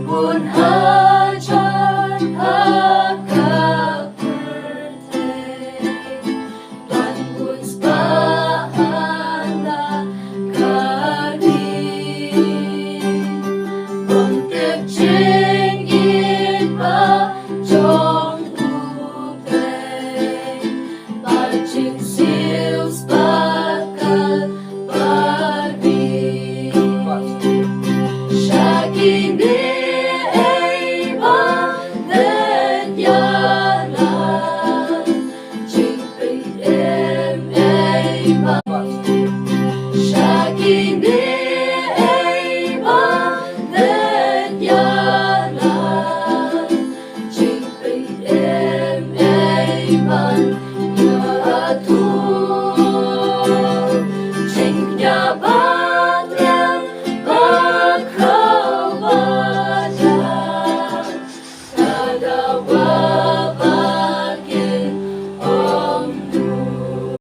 buồn hajar agak Pyrthei dan buồn spahana kari untuk jeng iba trong Pyrthei bajing siêu spakal bari shaking Shaking the eva that yana, ching ping em evan.